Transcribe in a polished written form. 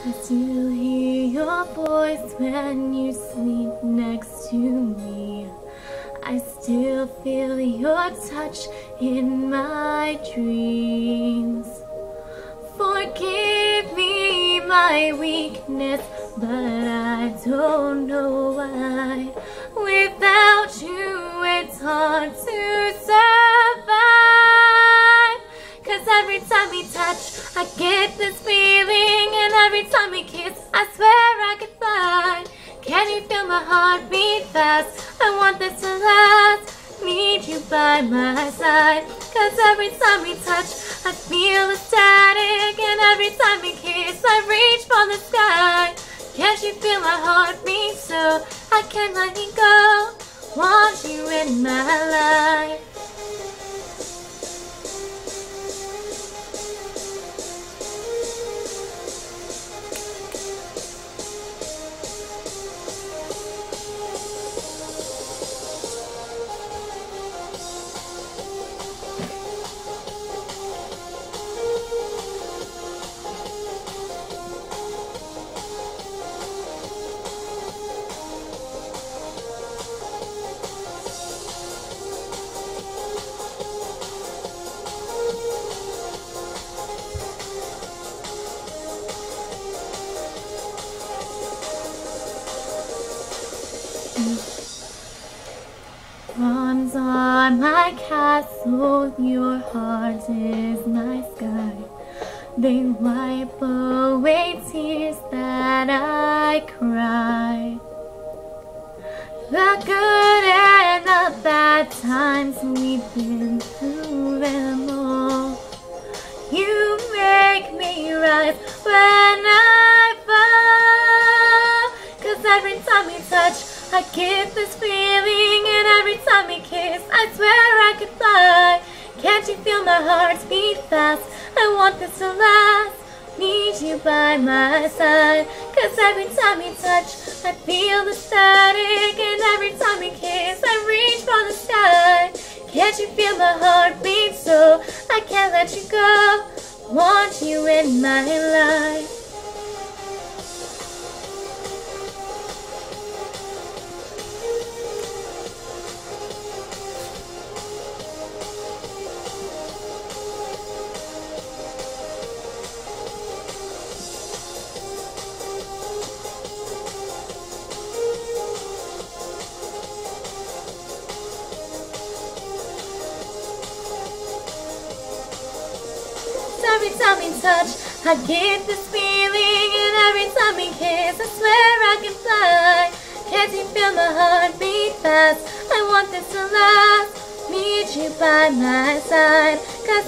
I still hear your voice when you sleep next to me. I still feel your touch in my dreams. Forgive me my weakness, but I don't know why. Without you it's hard to survive. 'Cause every time we touch I get this feeling, and every time we kiss I swear I could fly. Can you feel my heart beat fast? I want this to last. Need you by my side. 'Cause every time we touch I feel the static, and every time we kiss I reach for the sky. Can't you feel my heart beat so I can't let you go? Want you in my life. Arms are my castle, your heart is my sky. They wipe away tears that I cry. The good and the bad times, we've been through them all. You make me rise when I fall. 'Cause every time we touch I get this feeling, and every time we kiss I swear I could fly. Can't you feel my heart beat fast? I want this to last. Need you by my side. 'Cause every time we touch I feel the static, and every time we kiss I reach for the sky. Can't you feel my heart beat so I can't let you go? Want you in my life. Every time we touch I get this feeling, and every time we kiss I swear I can fly. Can't you feel my heart beat fast? I want this to last. Need you by my side. 'Cause